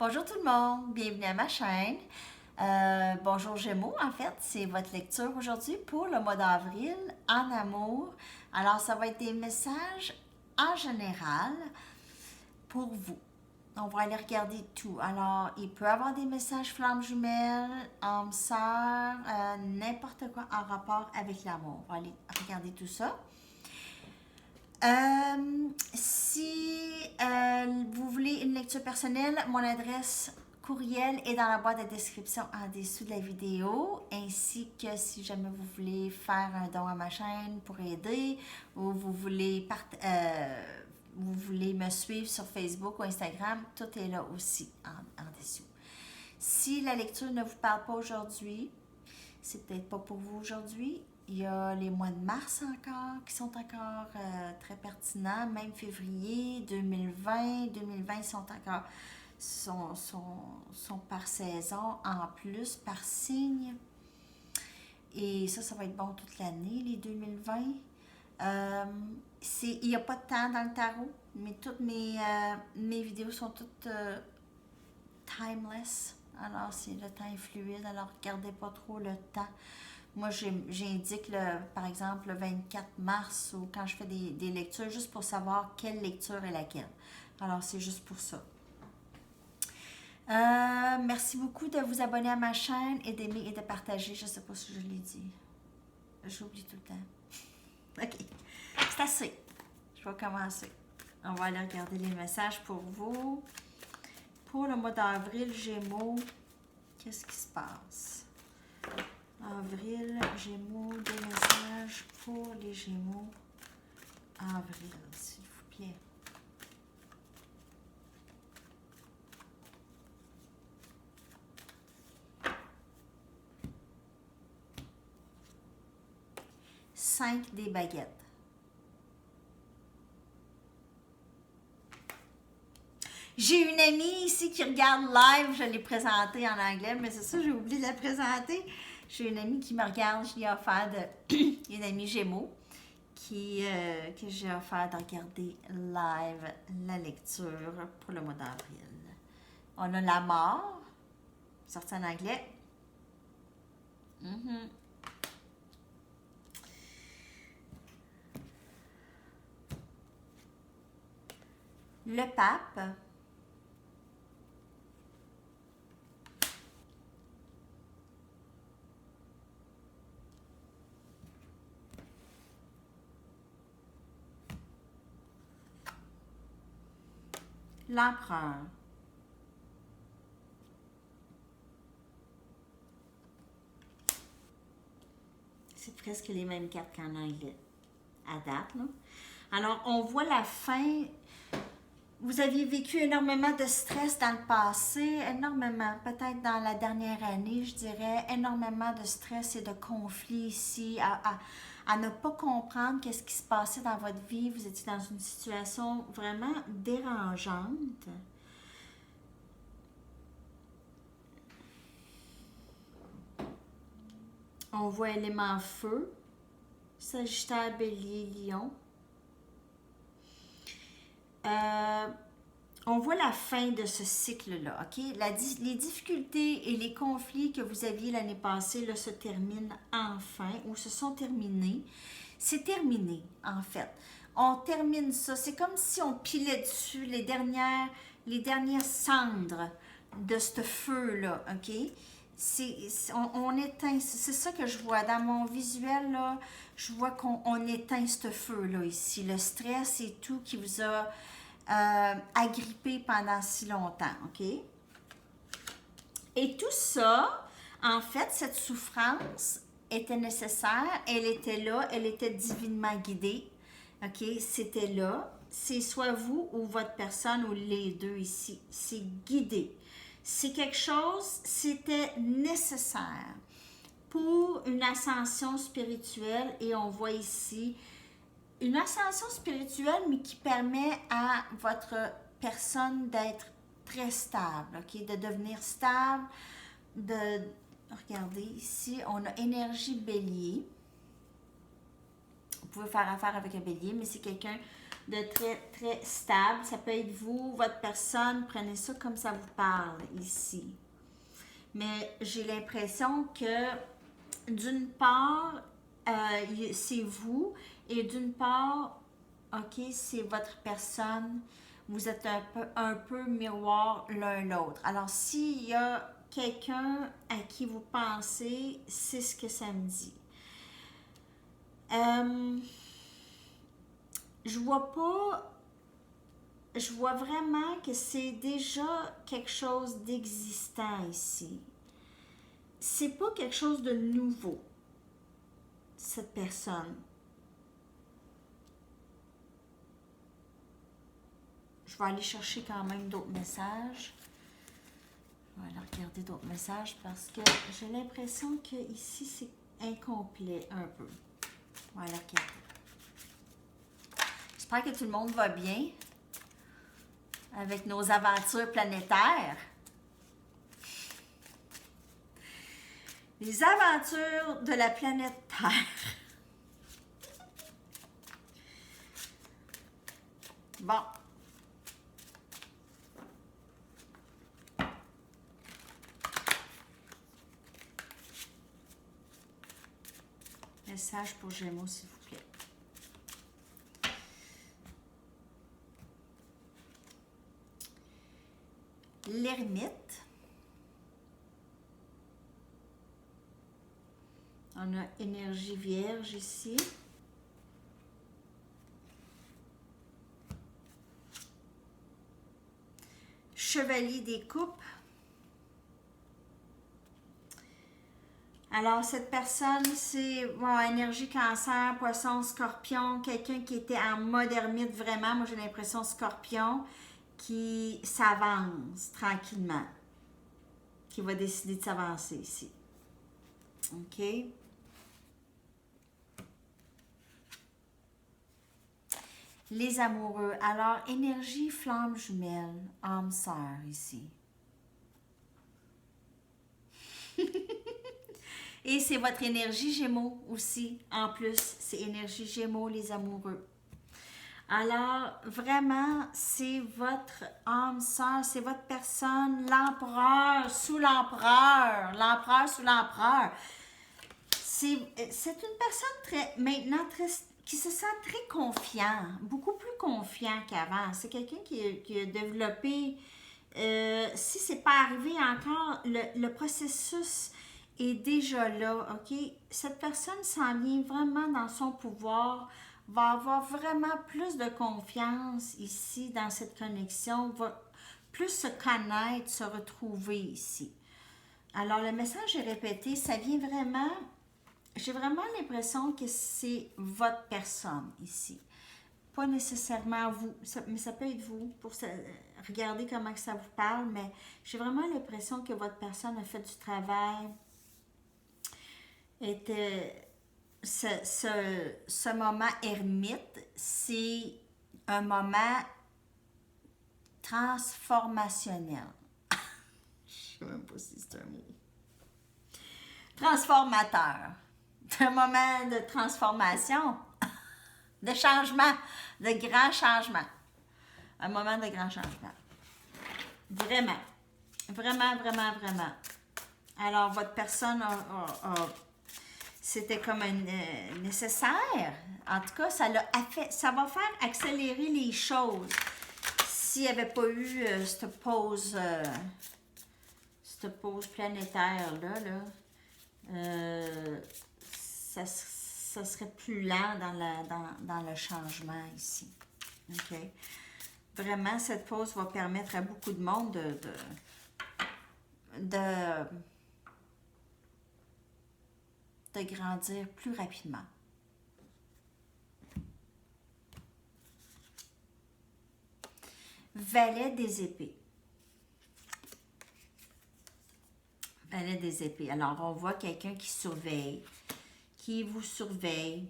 Bonjour tout le monde, bienvenue à ma chaîne. Bonjour Gémeaux, en fait, c'est votre lecture aujourd'hui pour le mois d'avril en amour. Alors, ça va être des messages en général pour vous. On va aller regarder tout. Alors, il peut y avoir des messages flammes jumelles, âme sœur, n'importe quoi en rapport avec l'amour. On va aller regarder tout ça. Si vous voulez une lecture personnelle, mon adresse courriel est dans la boîte de description en dessous de la vidéo, ainsi que si jamais vous voulez faire un don à ma chaîne pour aider, ou vous voulez me suivre sur Facebook ou Instagram, tout est là aussi en dessous. Si la lecture ne vous parle pas aujourd'hui, c'est peut-être pas pour vous aujourd'hui. Il y a les mois de mars encore qui sont encore très pertinents, même février 2020 sont par saison, en plus par signe. Et ça va être bon toute l'année, les 2020. Il n'y a pas de temps dans le tarot, mais toutes mes vidéos sont toutes timeless. Alors, le temps est fluide, alors regardez pas trop le temps. Moi, j'indique, par exemple, le 24 mars ou quand je fais des lectures, juste pour savoir quelle lecture est laquelle. Alors, c'est juste pour ça. Merci beaucoup de vous abonner à ma chaîne et d'aimer et de partager. Je ne sais pas si je l'ai dit. J'oublie tout le temps. OK. C'est assez. Je vais commencer. On va aller regarder les messages pour vous. Pour le mois d'avril, Gémeaux, qu'est-ce qui se passe? Avril, Gémeaux, des messages pour les Gémeaux. Avril, s'il vous plaît. Cinq des baguettes. J'ai une amie ici qui regarde live, je l'ai présentée en anglais, mais c'est ça, j'ai oublié de la présenter. J'ai une amie qui me regarde, je lui ai offert une amie Gémeaux que j'ai offert de regarder live la lecture pour le mois d'avril. On a la mort, sortie en anglais. Le pape. L'empereur. C'est presque les mêmes cartes qu'en anglais, à date, là. Alors, on voit la fin. Vous aviez vécu énormément de stress dans le passé, énormément, peut-être dans la dernière année, je dirais, énormément de stress et de conflits ici, à ne pas comprendre qu'est-ce qui se passait dans votre vie. Vous étiez dans une situation vraiment dérangeante. On voit élément feu, Sagittaire, Bélier, Lion. On voit la fin de ce cycle-là, OK? Les difficultés et les conflits que vous aviez l'année passée là, se terminent enfin ou se sont terminés. C'est terminé, en fait. On termine ça. C'est comme si on pilait dessus les dernières cendres de ce feu-là, OK? On éteint, c'est ça que je vois dans mon visuel, là, je vois qu'on éteint ce feu-là ici, le stress et tout qui vous a agrippé pendant si longtemps, OK? Et tout ça, en fait, cette souffrance était nécessaire, elle était là, elle était divinement guidée, OK? C'était là, c'est soit vous ou votre personne ou les deux ici, c'est guidé. C'est quelque chose, c'était nécessaire pour une ascension spirituelle et on voit ici une ascension spirituelle mais qui permet à votre personne d'être très stable, ok, de devenir stable, regardez ici, on a énergie bélier. Vous pouvez faire affaire avec un bélier, mais c'est quelqu'un de très, très stable. Ça peut être vous, votre personne, prenez ça comme ça vous parle ici. Mais j'ai l'impression que d'une part, c'est vous et d'une part, ok, c'est votre personne. Vous êtes un peu miroir l'un l'autre. Alors, s'il y a quelqu'un à qui vous pensez, c'est ce que ça me dit. Je vois pas, je vois vraiment que c'est déjà quelque chose d'existant ici. C'est pas quelque chose de nouveau, cette personne. Je vais aller chercher quand même d'autres messages. Je vais aller regarder d'autres messages parce que j'ai l'impression que ici c'est incomplet un peu. On va aller regarder. J'espère que tout le monde va bien avec nos aventures planétaires. Les aventures de la planète Terre. Bon. Message pour Gémeaux, s'il vous plaît. L'ermite. On a énergie vierge ici. Chevalier des coupes. Alors, cette personne, c'est énergie cancer, poisson, scorpion, quelqu'un qui était en mode ermite vraiment. Moi, j'ai l'impression scorpion qui s'avance tranquillement, qui va décider de s'avancer ici. OK? Les amoureux. Alors, énergie flamme jumelle, âme sœur ici. Et c'est votre énergie Gémeaux aussi. En plus, c'est énergie Gémeaux, les amoureux. Alors, vraiment, c'est votre âme sœur, c'est votre personne, l'empereur sous l'empereur, l'empereur sous l'empereur. C'est une personne maintenant qui se sent très confiant, beaucoup plus confiant qu'avant. C'est quelqu'un qui a développé, si ce n'est pas arrivé encore, le processus est déjà là, ok? Cette personne s'en vient vraiment dans son pouvoir, va avoir vraiment plus de confiance ici dans cette connexion, va plus se connaître, se retrouver ici. Alors le message est répété, ça vient vraiment, j'ai vraiment l'impression que c'est votre personne ici. Pas nécessairement vous, mais ça peut être vous pour regarder comment que ça vous parle, mais j'ai vraiment l'impression que votre personne a fait du travail, ce moment ermite, c'est un moment transformationnel. Je ne sais même pas si c'est un mot. Transformateur. C'est un moment de transformation, de changement, de grand changement. Un moment de grand changement. Vraiment. Vraiment, vraiment, vraiment. Alors, votre personne c'était comme nécessaire. En tout cas, ça va faire accélérer les choses. S'il n'y avait pas eu cette pause planétaire-là, ça serait plus lent dans le changement ici. OK? Vraiment, cette pause va permettre à beaucoup de monde de grandir plus rapidement. Valet des épées. Valet des épées. Alors, on voit quelqu'un qui surveille, qui vous surveille.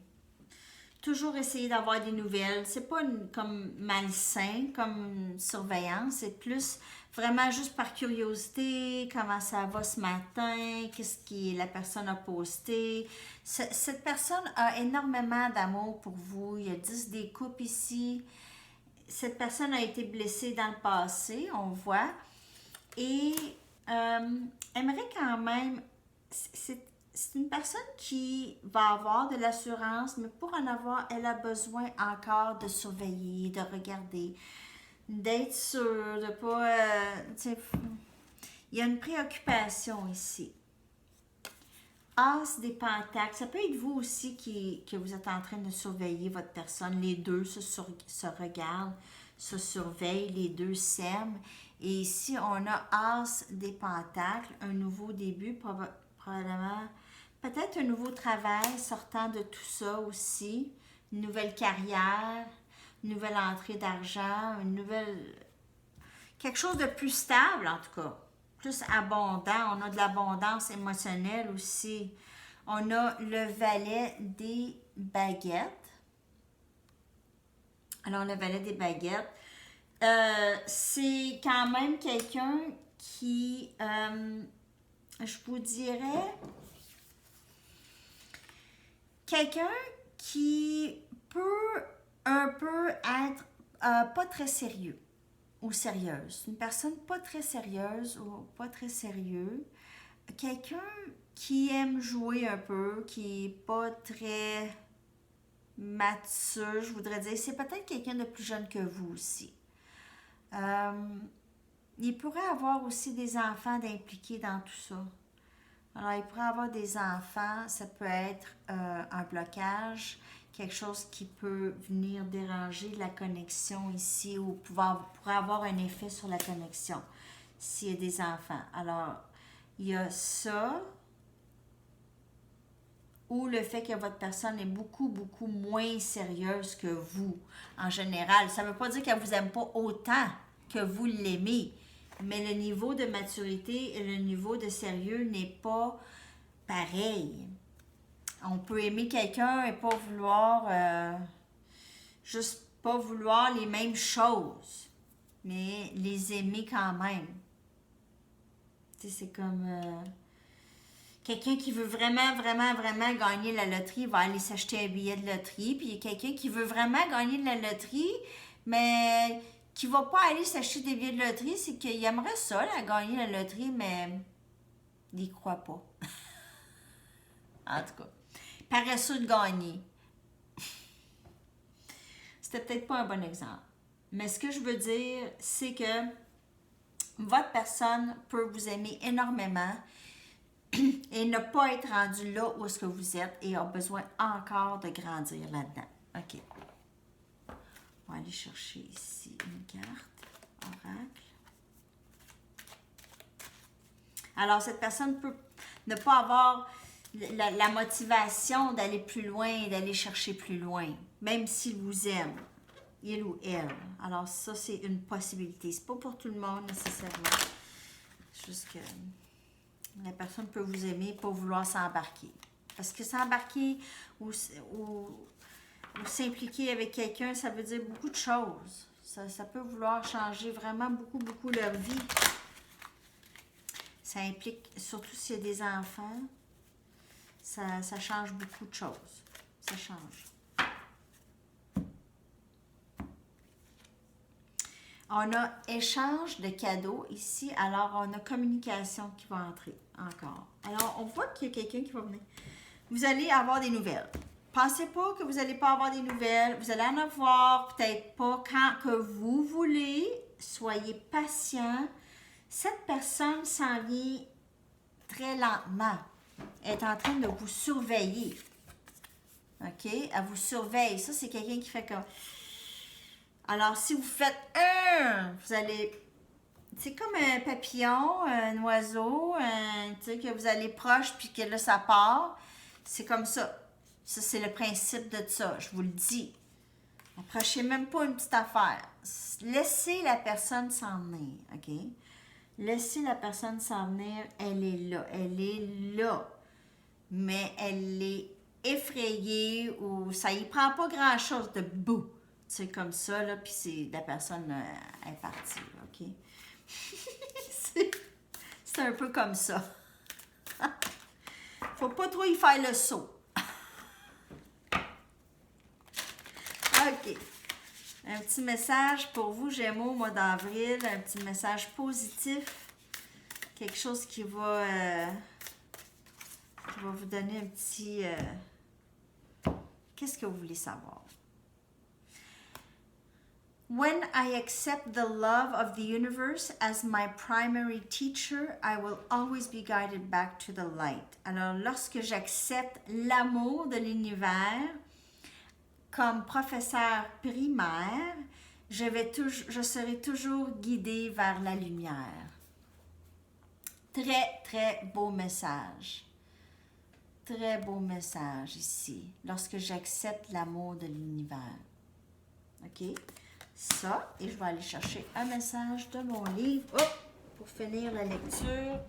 Toujours essayer d'avoir des nouvelles. C'est pas comme malsain, comme surveillance. C'est plus vraiment juste par curiosité. Comment ça va ce matin? Qu'est-ce que la personne a posté? Cette personne a énormément d'amour pour vous. Il y a 10 des coupes ici. cette personne a été blessée dans le passé, on voit, et aimerait quand même, c'est une personne qui va avoir de l'assurance, mais pour en avoir, elle a besoin encore de surveiller, de regarder, d'être sûre, de pas... il y a une préoccupation ici. As des pentacles, ça peut être vous aussi que vous êtes en train de surveiller votre personne. Les deux se regardent, se surveillent, les deux s'aiment. Et ici, on a As des pentacles, un nouveau début, probablement, peut-être un nouveau travail sortant de tout ça aussi, une nouvelle carrière, une nouvelle entrée d'argent, quelque chose de plus stable en tout cas. Plus abondant, on a de l'abondance émotionnelle aussi. On a le valet des baguettes. Alors, le valet des baguettes, c'est quand même quelqu'un qui, je vous dirais, quelqu'un qui peut un peu être pas très sérieux ou sérieuse. Une personne pas très sérieuse ou pas très sérieux. Quelqu'un qui aime jouer un peu, qui est pas très mature, je voudrais dire. C'est peut-être quelqu'un de plus jeune que vous aussi. Il pourrait avoir aussi des enfants d'impliquer dans tout ça. Alors, il pourrait avoir des enfants, ça peut être un blocage, quelque chose qui peut venir déranger la connexion ici ou pourrait avoir un effet sur la connexion s'il y a des enfants. Alors, il y a ça ou le fait que votre personne est beaucoup, beaucoup moins sérieuse que vous en général. Ça ne veut pas dire qu'elle ne vous aime pas autant que vous l'aimez, mais le niveau de maturité et le niveau de sérieux n'est pas pareil. On peut aimer quelqu'un et pas vouloir, juste pas vouloir les mêmes choses, mais les aimer quand même. Tu sais, c'est comme quelqu'un qui veut vraiment, vraiment, vraiment gagner la loterie va aller s'acheter un billet de loterie, puis il y a quelqu'un qui veut vraiment gagner de la loterie, mais qui va pas aller s'acheter des billets de loterie, c'est qu'il aimerait ça, là, gagner la loterie, mais il n'y croit pas. En tout cas, paresseux de gagner. C'était peut-être pas un bon exemple. Mais ce que je veux dire, c'est que votre personne peut vous aimer énormément et ne pas être rendu là où est-ce que vous êtes et a besoin encore de grandir là-dedans. OK. On va aller chercher ici une carte, oracle. Alors, cette personne peut ne pas avoir la motivation d'aller plus loin, d'aller chercher plus loin, même s'il vous aime, il ou elle. Alors, ça, c'est une possibilité. C'est pas pour tout le monde, nécessairement. C'est juste que la personne peut vous aimer et pas vouloir s'embarquer. Parce que s'embarquer ou s'impliquer avec quelqu'un, ça veut dire beaucoup de choses. Ça peut vouloir changer vraiment beaucoup, beaucoup leur vie. Ça implique, surtout s'il y a des enfants, ça change beaucoup de choses. Ça change. On a échange de cadeaux ici, alors on a communication qui va entrer encore. Alors, on voit qu'il y a quelqu'un qui va venir. Vous allez avoir des nouvelles. Pensez pas que vous n'allez pas avoir des nouvelles. Vous allez en avoir, peut-être pas quand que vous voulez. Soyez patient. Cette personne s'en vient très lentement. Elle est en train de vous surveiller. OK? Elle vous surveille. Ça, c'est quelqu'un qui fait comme... Alors, si vous faites vous allez... C'est comme un papillon, un oiseau, tu sais, que vous allez proche, puis que là, ça part. C'est comme ça. Ça, c'est le principe de ça, je vous le dis. Approchez même pas une petite affaire. Laissez la personne s'en venir, OK? Laissez la personne s'en venir, elle est là. Elle est là. Mais elle est effrayée ou ça y prend pas grand-chose de bout. C'est comme ça, là, puis la personne est partie, OK? c'est un peu comme ça. Faut pas trop y faire le saut. OK. Un petit message pour vous, Gémeaux, au mois d'avril. Un petit message positif. Quelque chose qui va vous donner un petit... qu'est-ce que vous voulez savoir? When I accept the love of the universe as my primary teacher, I will always be guided back to the light. Alors, lorsque j'accepte l'amour de l'univers comme professeur primaire, je serai toujours guidée vers la lumière. Très, très beau message. Très beau message ici, lorsque j'accepte l'amour de l'univers. OK? Ça, et je vais aller chercher un message de mon livre pour finir la lecture.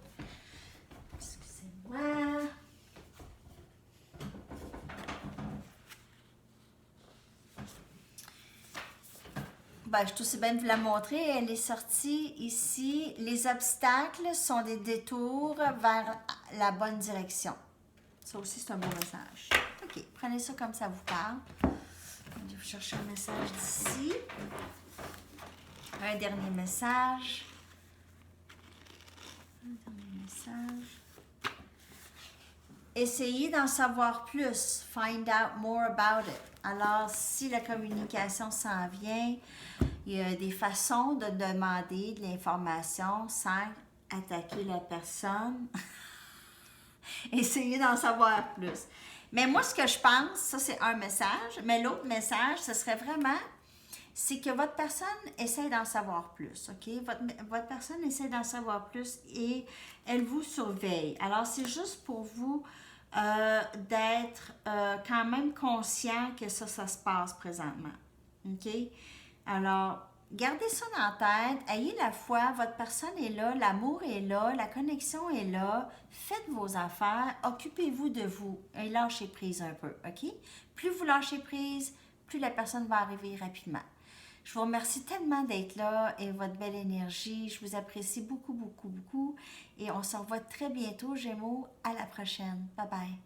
Excusez-moi. Ben, je suis aussi bien de vous la montrer. Elle est sortie ici. Les obstacles sont des détours vers la bonne direction. Ça aussi, c'est un beau message. OK, prenez ça comme ça vous parle. Je vais vous chercher un message d'ici. Un dernier message. Un dernier message. Essayez d'en savoir plus. Find out more about it. Alors, si la communication s'en vient, il y a des façons de demander de l'information sans attaquer la personne. Essayez d'en savoir plus. Mais moi, ce que je pense, ça c'est un message, mais l'autre message, ce serait vraiment, c'est que votre personne essaie d'en savoir plus, OK? Votre personne essaie d'en savoir plus et elle vous surveille. Alors, c'est juste pour vous d'être quand même conscient que ça se passe présentement, OK? Alors, gardez ça dans la tête, ayez la foi, votre personne est là, l'amour est là, la connexion est là, faites vos affaires, occupez-vous de vous et lâchez prise un peu, OK? Plus vous lâchez prise, plus la personne va arriver rapidement. Je vous remercie tellement d'être là et votre belle énergie. Je vous apprécie beaucoup, beaucoup, beaucoup. Et on se revoit très bientôt, Gémeaux. À la prochaine. Bye bye.